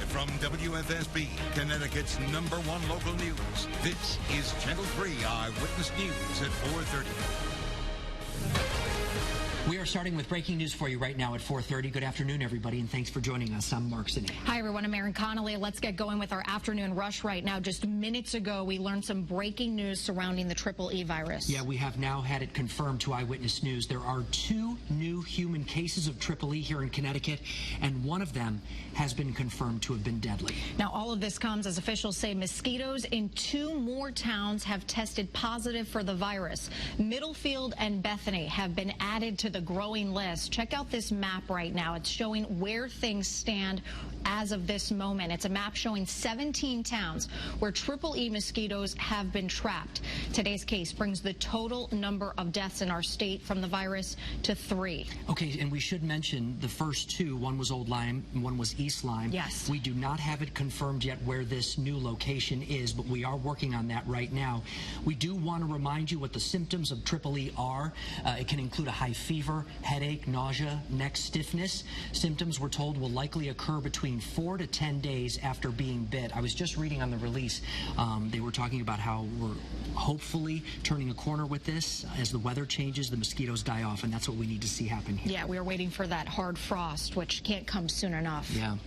from WFSB, Connecticut's #1 local news, this is Channel 3 Eyewitness News at 4:30. We are starting with breaking news for you right now at 4:30. Good afternoon, everybody, and thanks for joining us. I'm Mark Zinni. Hi, everyone. I'm Erin Connolly. Let's get going with our afternoon rush right now. Just minutes ago, we learned some breaking news surrounding the EEE virus. Yeah, we have now had it confirmed to Eyewitness News. There are 2 new human cases of EEE here in Connecticut, and one of them has been confirmed to have been deadly. Now, all of this comes as officials say mosquitoes in 2 more towns have tested positive for the virus. Middlefield and Bethany have been added to the growing list. Check out this map right now. It's showing where things stand as of this moment. It's a map showing 17 towns where EEE mosquitoes have been trapped. Today's case brings the total number of deaths in our state from the virus to 3. Okay, and we should mention the first 2. One was Old Lyme and one was East Lyme. Yes. We do not have it confirmed yet where this new location is, but we are working on that right now. We do want to remind you what the symptoms of EEE are. It can include a high fever, headache, nausea, neck stiffness. Symptoms, we're told, will likely occur between 4 to 10 days after being bit. I was just reading on the release, they were talking about how we're hopefully turning a corner with this. As the weather changes, the mosquitoes die off, and that's what we need to see happen here. Yeah, we are waiting for that hard frost, which can't come soon enough. Yeah.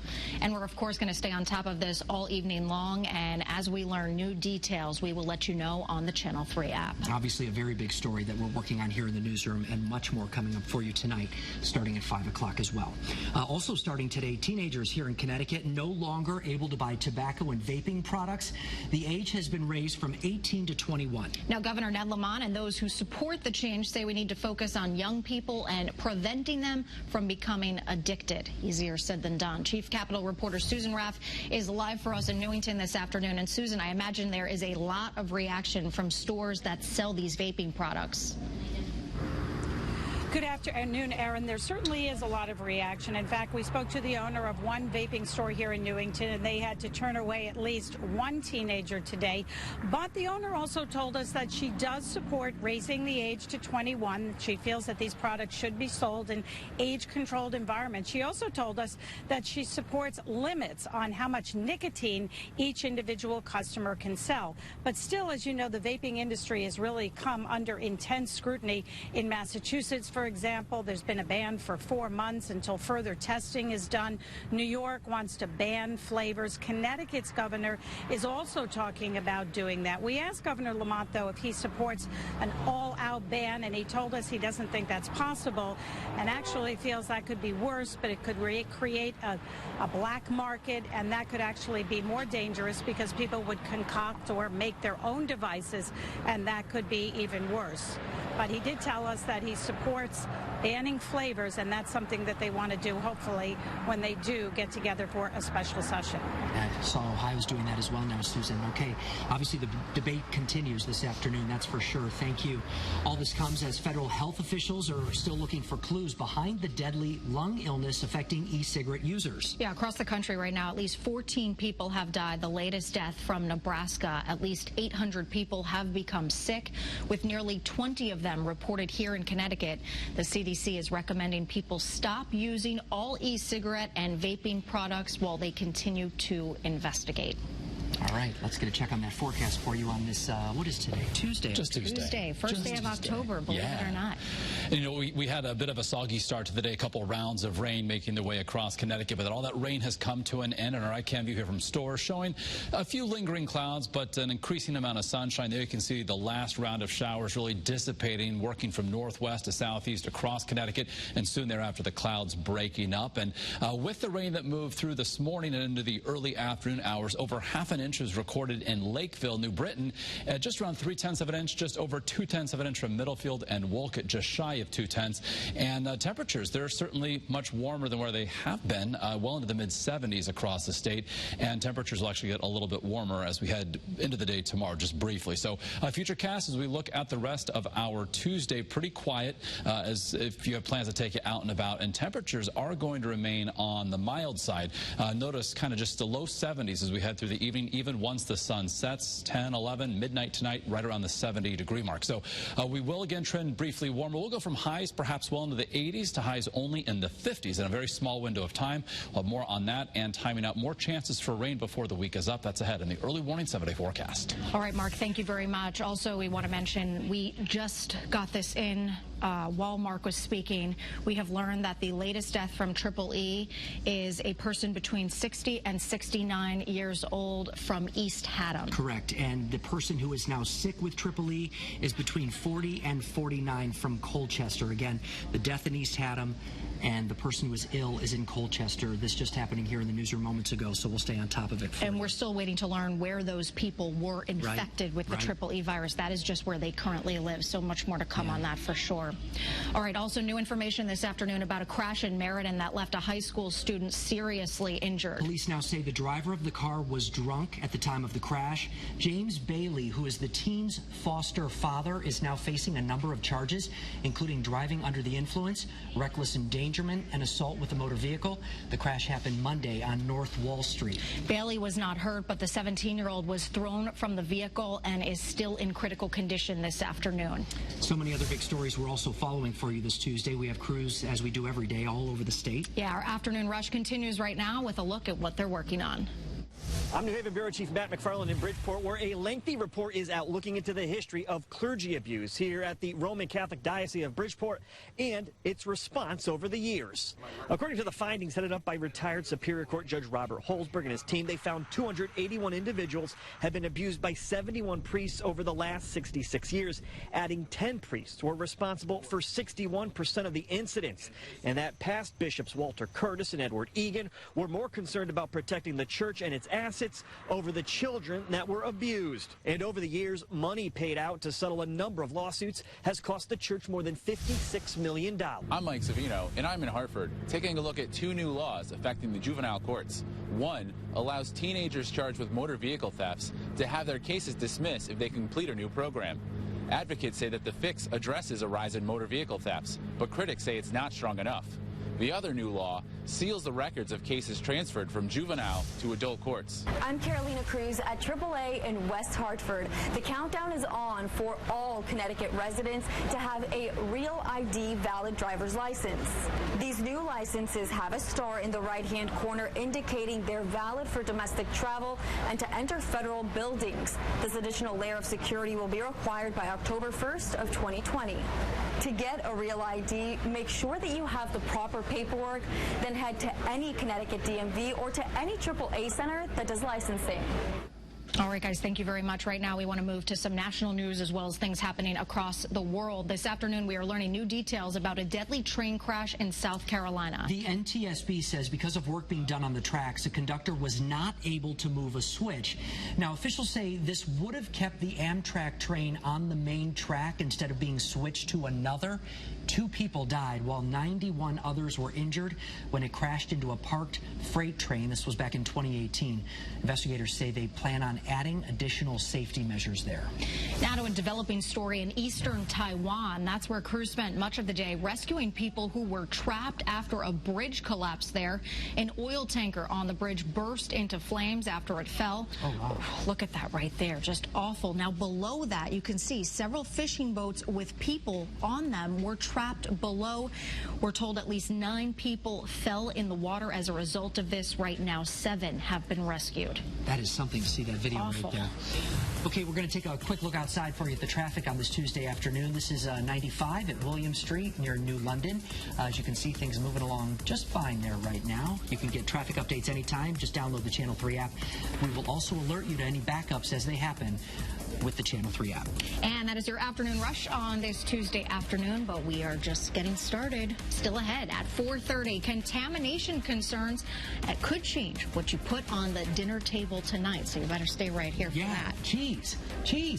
And we're, of course, going to stay on top of this all evening long, and as we learn new details, we will let you know on the Channel 3 app. Obviously, a very big story that we're working on here in the newsroom, and much more coming up for you tonight, starting at 5 o'clock as well. Also starting today, teenagers here in Connecticut no longer able to buy tobacco and vaping products. The age has been raised from 18 to 21. Now, Governor Ned Lamont and those who support the change say we need to focus on young people and preventing them from becoming addicted. Easier said than done. Chief Capitol reporter Susan Raff is live for us in Newington this afternoon. And Susan, I imagine there is a lot of reaction from stores that sell these vaping products. Good afternoon, Erin. There certainly is a lot of reaction. In fact, we spoke to the owner of one vaping store here in Newington, and they had to turn away at least one teenager today. But the owner also told us that she does support raising the age to 21. She feels that these products should be sold in age-controlled environments. She also told us that she supports limits on how much nicotine each individual customer can sell. But still, as you know, the vaping industry has really come under intense scrutiny. In Massachusetts, for example, there's been a ban for 4 months until further testing is done. New York wants to ban flavors. Connecticut's governor is also talking about doing that. We asked Governor Lamont, though, if he supports an all-out ban, and he told us he doesn't think that's possible and actually feels that could be worse, but it could create a black market, and that could actually be more dangerous because people would concoct or make their own devices, and that could be even worse. But he did tell us that he supports banning flavors, and that's something that they want to do, hopefully, when they do get together for a special session. I saw Ohio's doing that as well now, Susan. Okay, obviously the debate continues this afternoon, that's for sure. Thank you. All this comes as federal health officials are still looking for clues behind the deadly lung illness affecting e-cigarette users. Yeah, across the country right now, at least 14 people have died. The latest death from Nebraska. At least 800 people have become sick, with nearly 20 of them reported here in Connecticut. The CDC is recommending people stop using all e-cigarette and vaping products while they continue to investigate. All right, let's get a check on that forecast for you on this, what is today? Tuesday. Just Tuesday. First day of October, believe it or not. And, you know, we had a bit of a soggy start to the day, a couple rounds of rain making their way across Connecticut, but all that rain has come to an end, and our iCam view here from Storrs showing a few lingering clouds, but an increasing amount of sunshine. There you can see the last round of showers really dissipating, working from northwest to southeast across Connecticut, and soon thereafter the clouds breaking up. And with the rain that moved through this morning and into the early afternoon hours, over half an inch was recorded in Lakeville, New Britain, at just around 3/10 of an inch, just over 2/10 of an inch from Middlefield and Wolcott, just shy of 2/10. And temperatures, they're certainly much warmer than where they have been, well into the mid-70s across the state. And temperatures will actually get a little bit warmer as we head into the day tomorrow, just briefly. So future cast as we look at the rest of our Tuesday, pretty quiet as if you have plans to take it out and about. And temperatures are going to remain on the mild side. Notice kind of just the low 70s as we head through the evening, even even once the sun sets. 10, 11, midnight tonight, right around the 70-degree mark. So we will again trend briefly warmer. We'll go from highs perhaps well into the 80s to highs only in the 50s in a very small window of time. We'll have more on that and timing out more chances for rain before the week is up. That's ahead in the early warning 7-day forecast. All right, Mark, thank you very much. Also, we want to mention we just got this in while Mark was speaking. We have learned that the latest death from EEE is a person between 60 and 69 years old from East Haddam. Correct. And the person who is now sick with EEE is between 40 and 49 from Colchester. Again, the death in East Haddam and the person who is ill is in Colchester. This just happening here in the newsroom moments ago, so we'll stay on top of it. And we're still waiting to learn where those people were infected with the EEE virus. That is just where they currently live, so much more to come on that for sure. All right, also new information this afternoon about a crash in Meriden that left a high school student seriously injured. Police now say the driver of the car was drunk at the time of the crash. James Bailey, who is the teen's foster father, is now facing a number of charges, including driving under the influence, reckless endangerment, and assault with a motor vehicle. The crash happened Monday on North Wall Street. Bailey was not hurt, but the 17-year-old was thrown from the vehicle and is still in critical condition this afternoon. So many other big stories we're also following for you this Tuesday. We have crews, as we do every day, all over the state. Yeah, our afternoon rush continues right now with a look at what they're working on. I'm New Haven Bureau Chief Matt McFarland in Bridgeport, where a lengthy report is out looking into the history of clergy abuse here at the Roman Catholic Diocese of Bridgeport and its response over the years. According to the findings headed up by retired Superior Court Judge Robert Holzberg and his team, they found 281 individuals have been abused by 71 priests over the last 66 years, adding 10 priests were responsible for 61% of the incidents, and that past bishops Walter Curtis and Edward Egan were more concerned about protecting the church and its assets over the children that were abused. And over the years, money paid out to settle a number of lawsuits has cost the church more than $56 million. I'm Mike Savino, and I'm in Hartford, taking a look at two new laws affecting the juvenile courts. One allows teenagers charged with motor vehicle thefts to have their cases dismissed if they complete a new program. Advocates say that the fix addresses a rise in motor vehicle thefts, but critics say it's not strong enough. The other new law seals the records of cases transferred from juvenile to adult courts. I'm Carolina Cruz at AAA in West Hartford. The countdown is on for all Connecticut residents to have a real ID valid driver's license. These new licenses have a star in the right-hand corner indicating they're valid for domestic travel and to enter federal buildings. This additional layer of security will be required by October 1st of 2020. To get a real ID, make sure that you have the proper paperwork, then head to any Connecticut DMV or to any AAA center that does licensing. All right, guys, thank you very much. Right now, we want to move to some national news as well as things happening across the world. This afternoon, we are learning new details about a deadly train crash in South Carolina. The NTSB says because of work being done on the tracks, the conductor was not able to move a switch. Now, officials say this would have kept the Amtrak train on the main track instead of being switched to another. 2 people died while 91 others were injured when it crashed into a parked freight train. This was back in 2018. Investigators say they plan on adding additional safety measures there. Now to a developing story in eastern Taiwan. That's where crews spent much of the day rescuing people who were trapped after a bridge collapsed there. An oil tanker on the bridge burst into flames after it fell. Oh, wow. Look at that right there. Just awful. Now below that, you can see several fishing boats with people on them were trapped below. We're told at least 9 people fell in the water as a result of this. Right now, 7 have been rescued. That is something to see that video Awful. right there. Okay, we're going to take a quick look outside for you at the traffic on this Tuesday afternoon. This is 95 at William Street near New London. As you can see, things moving along just fine there right now. You can get traffic updates anytime. Just download the Channel 3 app. We will also alert you to any backups as they happen with the Channel 3 app. And that is your afternoon rush on this Tuesday afternoon, but we are just getting started. Still ahead at 4:30, contamination concerns that could change what you put on the dinner table tonight, so you better stay right here for that. Cheese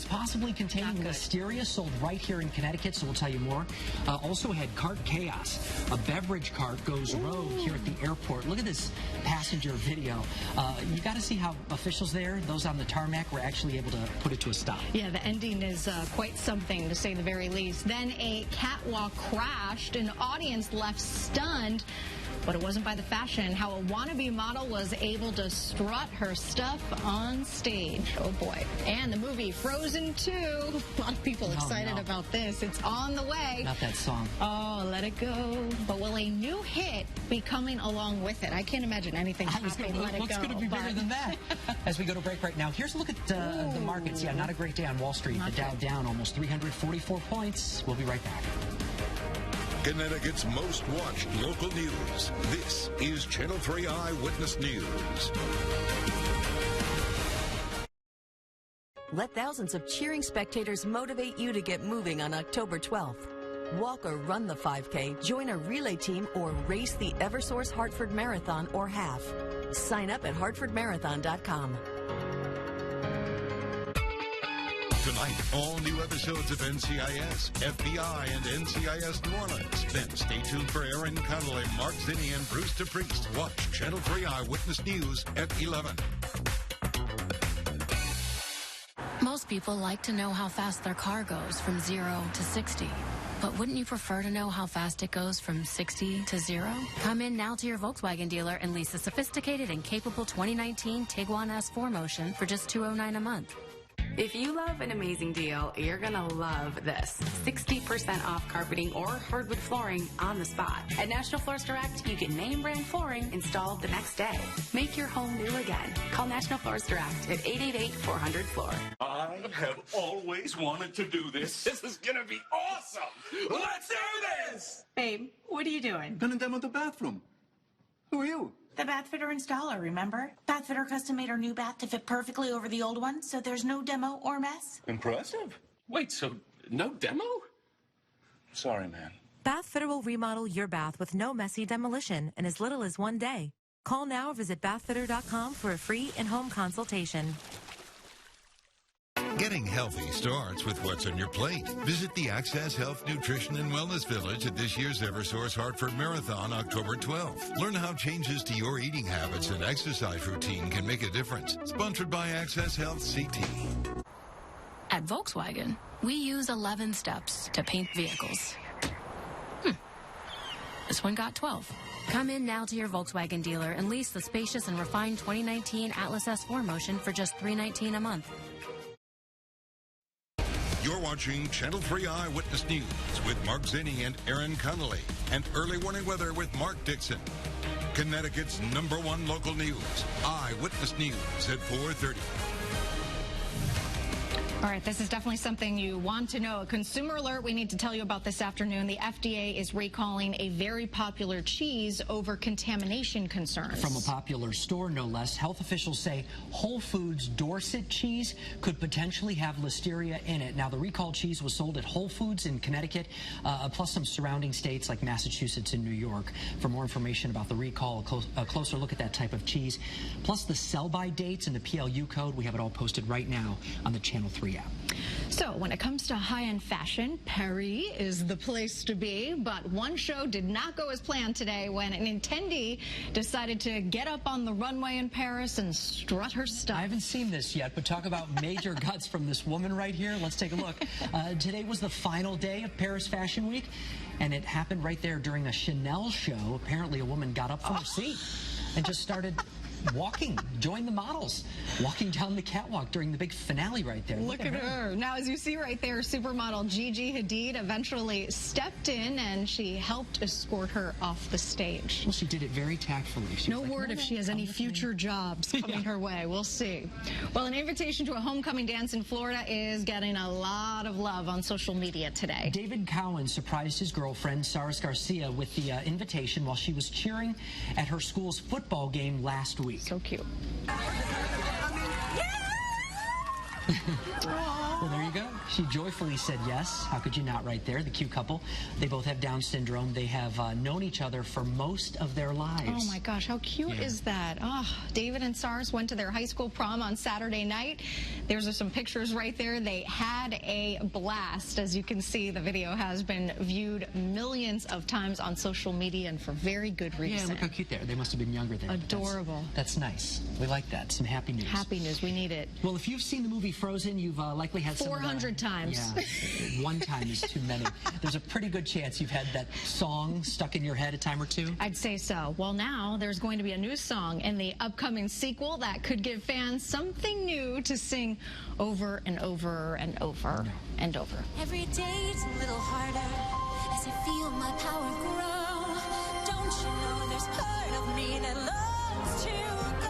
possibly containing listeria sold right here in Connecticut, so we'll tell you more. Also ahead, cart chaos. A beverage cart goes rogue here at the airport. Look at this passenger video. You got to see how officials there, those on the tarmac, were actually able to put it to a stop. Yeah, the ending is quite something, to say the very least. Then a catwalk crashed. An audience left stunned But it wasn't by the fashion. How a wannabe model was able to strut her stuff on stage. Oh, boy. And the movie Frozen 2. A lot of people excited about this. It's on the way. Not that song. Oh, let it go. But will a new hit be coming along with it? I can't imagine anything topping Let It Go. What's going to be bigger than that? As we go to break right now, here's a look at the markets. Yeah, not a great day on Wall Street. The Dow down almost 344 points. We'll be right back. Connecticut's most watched local news. This is Channel 3 Eyewitness News. Let thousands of cheering spectators motivate you to get moving on October 12th. Walk or run the 5K, join a relay team, or race the Eversource Hartford Marathon or half. Sign up at hartfordmarathon.com. Tonight, all new episodes of NCIS, FBI, and NCIS New Orleans. Then stay tuned for Erin, Connolly, Mark Zinni, and Bruce DePriest. Watch Channel 3 Eyewitness News at 11. Most people like to know how fast their car goes from 0 to 60. But wouldn't you prefer to know how fast it goes from 60 to 0? Come in now to your Volkswagen dealer and lease a sophisticated and capable 2019 Tiguan S 4Motion for just $209 a month. If you love an amazing deal, you're gonna love this. 60% off carpeting or hardwood flooring on the spot. At National Floors Direct, you get name brand flooring installed the next day. Make your home new again. Call National Floors Direct at 888-400-FLOOR. I have always wanted to do this. This is gonna be awesome. Let's do this! Babe, what are you doing? Gonna demo the bathroom. Who are you? The bath fitter installer, remember? Bath fitter custom made our new bath to fit perfectly over the old one, so there's no demo or mess. Impressive. Wait, so no demo? Sorry, man. Bath Fitter will remodel your bath with no messy demolition in as little as 1 day. Call now or visit bathfitter.com for a free in-home consultation. Getting healthy starts with what's on your plate. Visit the Access Health, Nutrition, and Wellness Village at this year's Eversource Hartford Marathon, October 12th. Learn how changes to your eating habits and exercise routine can make a difference. Sponsored by Access Health CT. At Volkswagen, we use 11 steps to paint vehicles. This one got 12. Come in now to your Volkswagen dealer and lease the spacious and refined 2019 Atlas S 4Motion for just $319 a month. You're watching Channel 3 Eyewitness News with Mark Zinni and Erin Connolly, and early warning weather with Mark Dixon. Connecticut's #1 local news, Eyewitness News at 4:30. All right, this is definitely something you want to know. A consumer alert we need to tell you about this afternoon. The FDA is recalling a very popular cheese over contamination concerns. From a popular store, no less, health officials say Whole Foods Dorset cheese could potentially have listeria in it. Now, the recalled cheese was sold at Whole Foods in Connecticut, plus some surrounding states like Massachusetts and New York. For more information about the recall, a closer look at that type of cheese, plus the sell-by dates and the PLU code, we have it all posted right now on the Channel 3 app. So when it comes to high-end fashion, Paris is the place to be. But one show did not go as planned today when an attendee decided to get up on the runway in Paris and strut her stuff. I haven't seen this yet, but talk about major guts from this woman right here. Let's take a look. Today was the final day of Paris Fashion Week, and it happened right there during a Chanel show. Apparently a woman got up from her seat and just started walking, joined the models, walking down the catwalk during the big finale right there. Look at her. Now, as you see right there, supermodel Gigi Hadid eventually stepped in and she helped escort her off the stage. Well, she did it very tactfully. No word if she has any future jobs coming her way. We'll see. Well, an invitation to a homecoming dance in Florida is getting a lot of love on social media today. David Cowan surprised his girlfriend, Saras Garcia, with the invitation while she was cheering at her school's football game last week. So cute. Well, there you go. She joyfully said yes. How could you not right there? The cute couple. They both have Down syndrome. They have known each other for most of their lives. Oh, my gosh. How cute is that? Oh, David and Saras went to their high school prom on Saturday night. There's some pictures right there. They had a blast. As you can see, the video has been viewed millions of times on social media and for very good reason. Yeah, look how cute they are. They must have been younger then. Adorable. That's nice. We like that. Some happy news. Happy news. We need it. Well, if you've seen the movie Frozen? You've likely had 400 times. Yeah, one time is too many. There's a pretty good chance you've had that song stuck in your head a time or two. I'd say so. Well, now there's going to be a new song in the upcoming sequel that could give fans something new to sing over and over and over and over. Every day it's a little harder as I feel my power grow. Don't you know there's part of me that loves to go?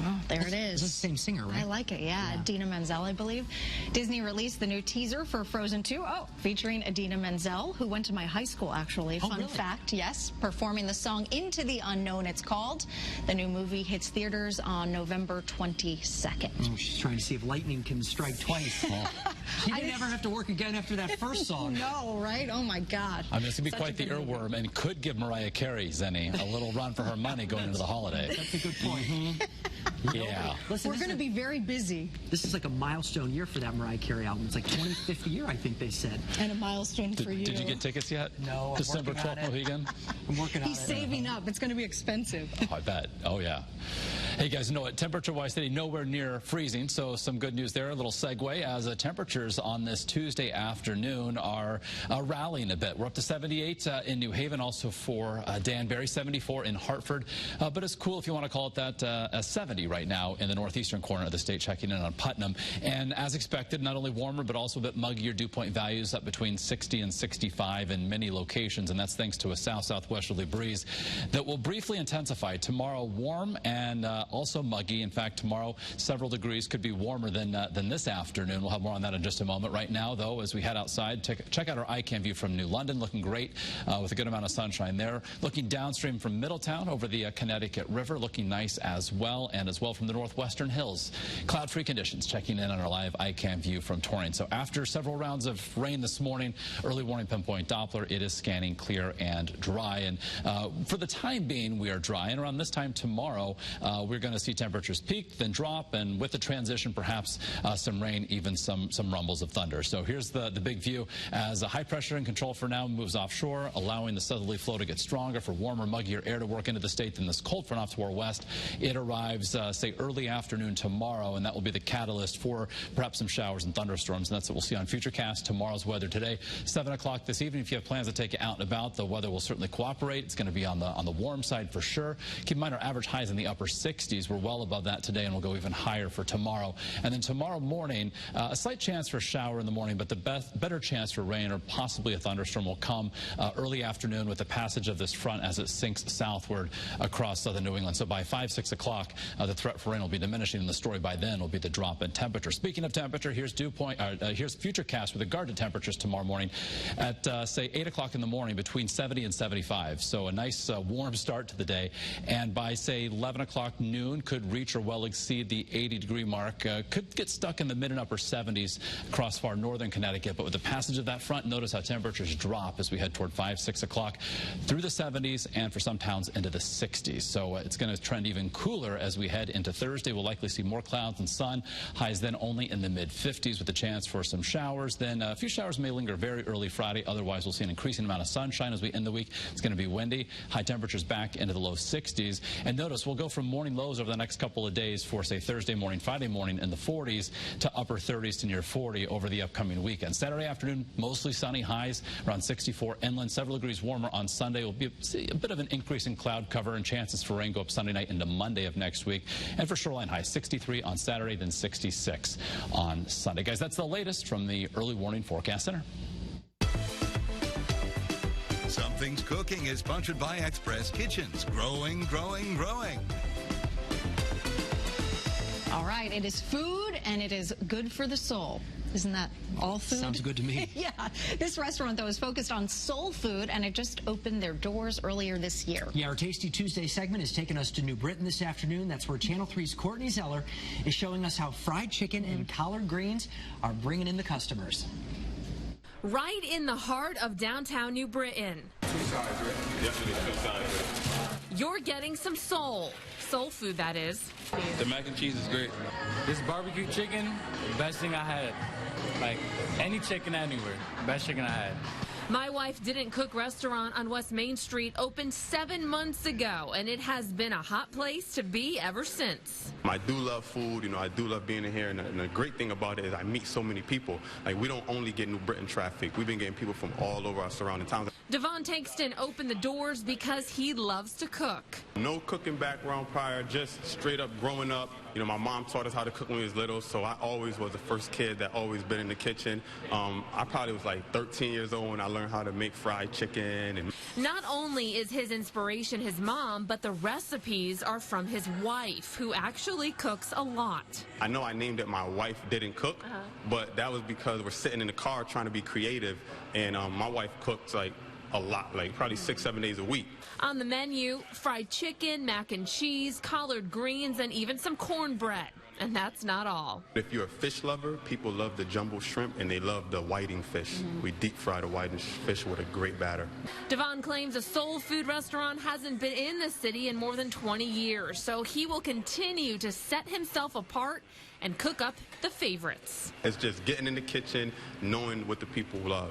Well, there it is. This is the same singer, right? I like it, yeah. Idina Menzel, I believe. Disney released the new teaser for Frozen 2, featuring Idina Menzel, who went to my high school, actually. Fun fact, yes. Performing the song Into the Unknown, it's called. The new movie hits theaters on November 22nd. Oh, she's trying to see if lightning can strike twice. She didn't ever have to work again after that first song. No, right? Oh, my God. I mean, it's going to be quite the earworm and could give Mariah Carey, Zinni, a little run for her money going into the holiday. That's a good point. Yeah. Listen, we're going to be very busy. This is like a milestone year for that Mariah Carey album. It's like 25th year, I think they said. And a milestone for you. Did you get tickets yet? No, December 12th, Mohegan? I'm working on it. He's saving up. It's going to be expensive. Oh, I bet. Oh, yeah. Hey, guys, you know what? Temperature-wise today, nowhere near freezing, so some good news there. A little segue as temperatures on this Tuesday afternoon are rallying a bit. We're up to 78 in New Haven, also for Danbury, 74 in Hartford. But it's cool, if you want to call it that, 70 right now in the northeastern corner of the state, checking in on Putnam. And as expected, not only warmer, but also a bit muggier dew point values up between 60 and 65 in many locations. And that's thanks to a south-southwesterly breeze that will briefly intensify. Tomorrow, warm and also muggy. In fact, tomorrow, several degrees could be warmer than this afternoon. We'll have more on that in just a moment. Right now, though, as we head outside, check out our iCam view from New London. Looking great with a good amount of sunshine there. Looking downstream from Middletown over the Connecticut River, looking nice as well. And as well from the northwestern hills. Cloud-free conditions, checking in on our live iCam view from Torrance. So after several rounds of rain this morning, early warning pinpoint Doppler, it is scanning clear and dry. And for the time being, we are dry. And around this time tomorrow, we're going to see temperatures peak, then drop, and with the transition, perhaps some rain, even some rumbles of thunder. So here's the big view as a high pressure in control for now moves offshore, allowing the southerly flow to get stronger for warmer, muggier air to work into the state. Then this cold front off to our west, it arrives, say, early afternoon tomorrow, and that will be the catalyst for perhaps some showers and thunderstorms. And that's what we'll see on Futurecast. Tomorrow's weather today, 7 o'clock this evening. If you have plans to take it out and about, the weather will certainly cooperate. It's going to be on the warm side for sure. Keep in mind our average highs in the upper 60s. We're well above that today, and we'll go even higher for tomorrow. And then tomorrow morning, a slight chance for a shower in the morning, but the better chance for rain or possibly a thunderstorm will come early afternoon with the passage of this front as it sinks southward across southern New England. So by 5, 6 o'clock, the threat for rain will be diminishing, and the story by then will be the drop in temperature. Speaking of temperature, here's here's Futurecast with regard to temperatures tomorrow morning at, say, 8 o'clock in the morning between 70 and 75. So a nice warm start to the day. And by, say, 11 o'clock noon, could reach or well exceed the 80-degree mark. Could get stuck in the mid and upper 70s across far northern Connecticut. But with the passage of that front, notice how temperatures drop as we head toward 5, 6 o'clock through the 70s and for some towns into the 60s. So it's going to trend even cooler as we head into Thursday. We'll likely see more clouds and sun. Highs then only in the mid-50s with a chance for some showers. Then a few showers may linger very early Friday. Otherwise, we'll see an increasing amount of sunshine as we end the week. It's going to be windy. High temperatures back into the low 60s. And notice we'll go from morning lows over the next couple of days for, say, Thursday morning, Friday morning in the 40s to upper 30s to near 40 over the upcoming weekend. Saturday afternoon, mostly sunny, highs around 64 inland, several degrees warmer on Sunday. Will be a bit of an increase in cloud cover, and chances for rain go up Sunday night into Monday of next week. And for shoreline highs, 63 on Saturday, then 66 on Sunday. Guys, that's the latest from the Early Warning Forecast Center. Something's Cooking is sponsored by Express Kitchens. Growing, growing, growing. All right, it is food and it is good for the soul. Isn't that all food? Sounds good to me. Yeah. This restaurant, though, is focused on soul food, and it just opened their doors earlier this year. Yeah, our Tasty Tuesday segment is taking us to New Britain this afternoon. That's where Channel 3's Courtney Zeller is showing us how fried chicken and collard greens are bringing in the customers. Right in the heart of downtown New Britain. 2 sides, right? Definitely 2 sides. You're getting some soul food, that is. The mac and cheese is great. This barbecue chicken, best thing I had. Like, any chicken anywhere, best chicken I had. My Wife Didn't Cook restaurant on West Main Street opened 7 months ago, and it has been a hot place to be ever since. I do love food, I do love being in here, and the great thing about it is I meet so many people. Like, we don't only get New Britain traffic, we've been getting people from all over our surrounding towns. Devon Tankston opened the doors because he loves to cook. No cooking background prior, just straight up growing up. My mom taught us how to cook when we was little, so I always was the first kid that always been in the kitchen. I probably was like 13 years old when I learned how to make fried chicken. And not only is his inspiration his mom, but the recipes are from his wife, who actually cooks a lot. I know I named it My Wife Didn't Cook, but that was because we're sitting in the car trying to be creative, and my wife cooks like a lot, like probably 6-7 days a week. On the menu, fried chicken, mac and cheese, collard greens, and even some cornbread. And that's not all. If you're a fish lover, people love the jumbo shrimp and they love the whiting fish. We deep fry the whiting fish with a great batter. Devon claims a soul food restaurant hasn't been in the city in more than 20 years, so he will continue to set himself apart and cook up the favorites. It's just getting in the kitchen, knowing what the people love,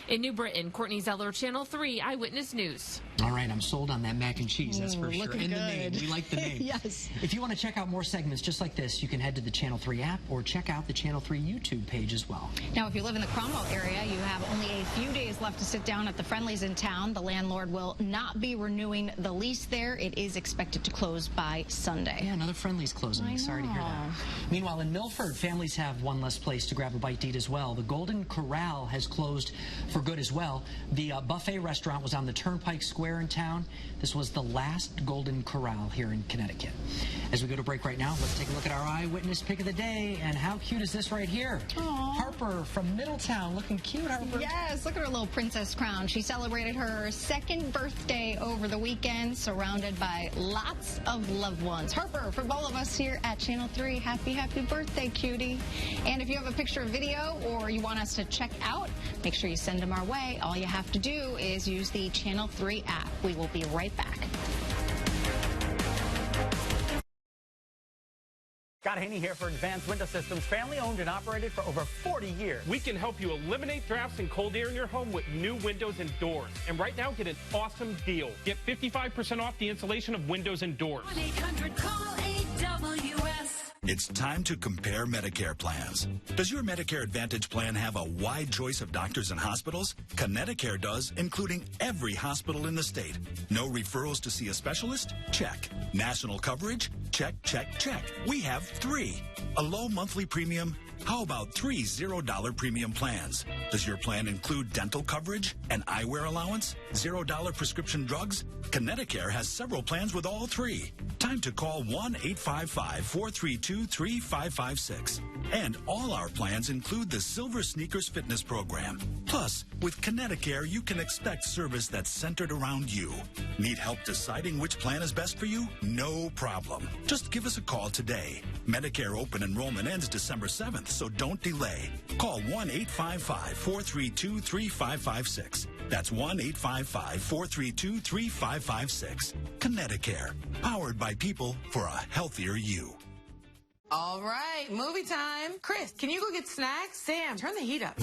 In New Britain, Courtney Zeller, Channel 3 Eyewitness News. All right, I'm sold on that mac and cheese, that's for sure. Looking And good. the name, we like the name. Yes. If you want to check out more segments just like this, you can head to the Channel 3 app or check out the Channel 3 YouTube page as well. Now, if you live in the Cromwell area, you have only a few days left to sit down at the Friendlies in town. The landlord will not be renewing the lease there. It is expected to close by Sunday. Yeah, another Friendlies closing. Sorry to hear that. Meanwhile, in Milford, families have one less place to grab a bite to eat as well. The Golden Corral has closed for good as well. The buffet restaurant was on the Turnpike Square in town. This was the last Golden Corral here in Connecticut. As we go to break right now, let's take a look at our Eyewitness pick of the day. And how cute is this right here? Aww. Harper from Middletown, looking cute, Harper. Yes, look at her little princess crown. She celebrated her second birthday over the weekend, surrounded by lots of loved ones. Harper, from all of us here at Channel 3, happy birthday, cutie. And if you have a picture or video or you want us to check out, make sure you send them our way. All you have to do is use the Channel 3 app. We will be right back. Scott Haney here for Advanced Window Systems, family owned and operated for over 40 years. We can help you eliminate drafts and cold air in your home with new windows and doors. And right now, get an awesome deal. Get 55% off the installation of windows and doors. 1-800-CALL-8WS. It's time to compare Medicare plans. Does your Medicare Advantage plan have a wide choice of doctors and hospitals? Connecticut does, including every hospital in the state. No referrals to see a specialist? Check. National coverage? Check, check, check. We have 3. A low monthly premium? How about 3 $0 premium plans? Does your plan include dental coverage, an eyewear allowance, $0 prescription drugs? Connecticut has several plans with all 3. Time to call 1-855-432-3556. And all our plans include the Silver Sneakers Fitness Program. Plus, with Connecticut, you can expect service that's centered around you. Need help deciding which plan is best for you? No problem. Just give us a call today. Medicare open enrollment ends December 7th, so don't delay. Call 1-855-432-3556. That's 1-855-432-3556. Connecticut, powered by people for a healthier you. All right, movie time. Chris, can you go get snacks? Sam, turn the heat up.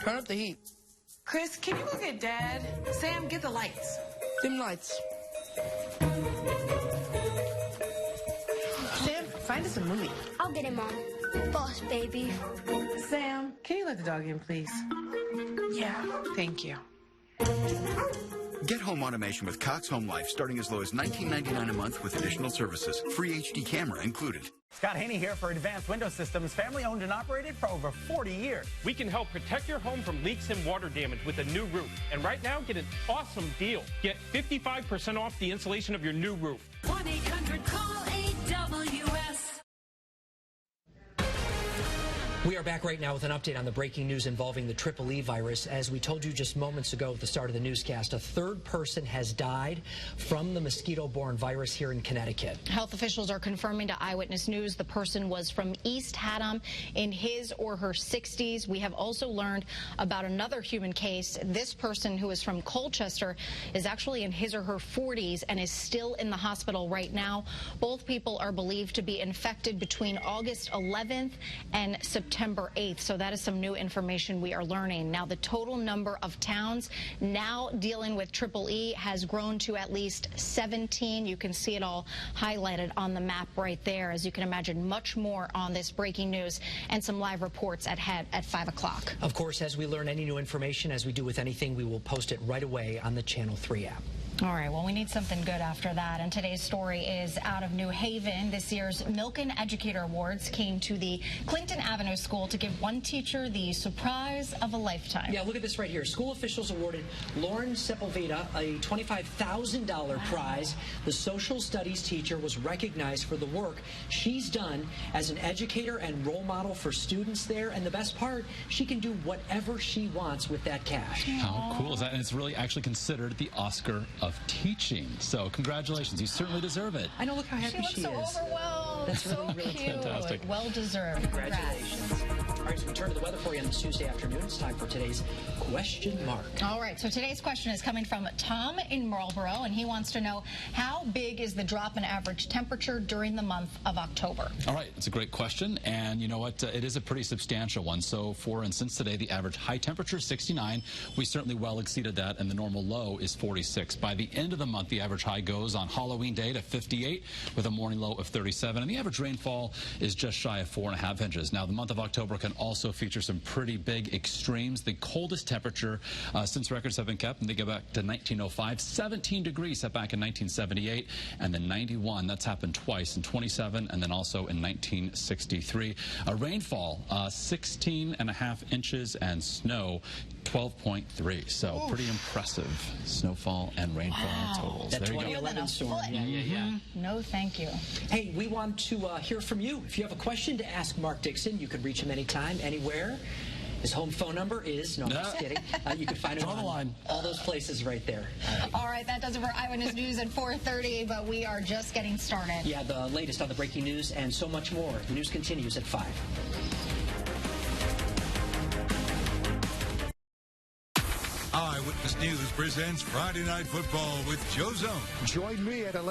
Turn up the heat. Chris, can you go get Dad? Sam, get the lights. Dim lights. Sam, find us a movie. I'll get him, Mom. Boss, baby. Sam, can you let the dog in, please? Yeah, thank you. Get home automation with Cox Home Life starting as low as $19.99 a month with additional services. Free HD camera included. Scott Haney here for Advanced Window Systems, family owned and operated for over 40 years. We can help protect your home from leaks and water damage with a new roof. And right now, get an awesome deal. Get 55% off the installation of your new roof. 1-800-CALL-8WS. We are back right now with an update on the breaking news involving the EEE virus. As we told you just moments ago at the start of the newscast, a third person has died from the mosquito-borne virus here in Connecticut. Health officials are confirming to Eyewitness News the person was from East Haddam in his or her 60s. We have also learned about another human case. This person, who is from Colchester, is actually in his or her 40s and is still in the hospital right now. Both people are believed to be infected between August 11th and September September 8th. So that is some new information we are learning. Now, the total number of towns now dealing with Triple E has grown to at least 17. You can see it all highlighted on the map right there. As you can imagine, much more on this breaking news and some live reports ahead at 5 o'clock. Of course, as we learn any new information, as we do with anything, we will post it right away on the Channel 3 app. All right, well, we need something good after that. And today's story is out of New Haven. This year's Milken Educator Awards came to the Clinton Avenue School to give one teacher the surprise of a lifetime. Yeah, look at this right here. School officials awarded Lauren Sepulveda a $25,000 prize. The social studies teacher was recognized for the work she's done as an educator and role model for students there. And the best part, she can do whatever she wants with that cash. How cool is that? And it's really actually considered the Oscar of teaching. So congratulations. You certainly deserve it. I know, look how happy she is. She looks so overwhelmed. That's really, so really cute. Fantastic. Well deserved. Congratulations. All right, so we turn to the weather for you on this Tuesday afternoon. It's time for today's question mark. All right, so today's question is coming from Tom in Marlboro, and he wants to know, how big is the drop in average temperature during the month of October? All right, it's a great question, and you know what? It is a pretty substantial one. So, for instance, today the average high temperature is 69. We certainly well exceeded that, and the normal low is 46. By the end of the month, the average high goes on Halloween Day to 58 with a morning low of 37, and the average rainfall is just shy of 4.5 inches. Now, the month of October can also feature some pretty big extremes. The coldest temperature since records have been kept, and they go back to 1905, 17 degrees set back in 1978, and then 91. That's happened twice, in 27 and then also in 1963. A rainfall, 16.5 inches, and snow, 12.3. So pretty impressive snowfall and rainfall totals. That There you go. 2011 storm. No, thank you. Hey, we want to hear from you. If you have a question to ask Mark Dixon, you can reach him anytime, anywhere. His home phone number is, no, I'm just kidding. You can find him on all those places right there. All right, that does it for Eyewitness News at 4:30, but we are just getting started. Yeah, the latest on the breaking news and so much more. The news continues at 5. Eyewitness News presents Friday Night Football with Joe Zone. Join me at 11.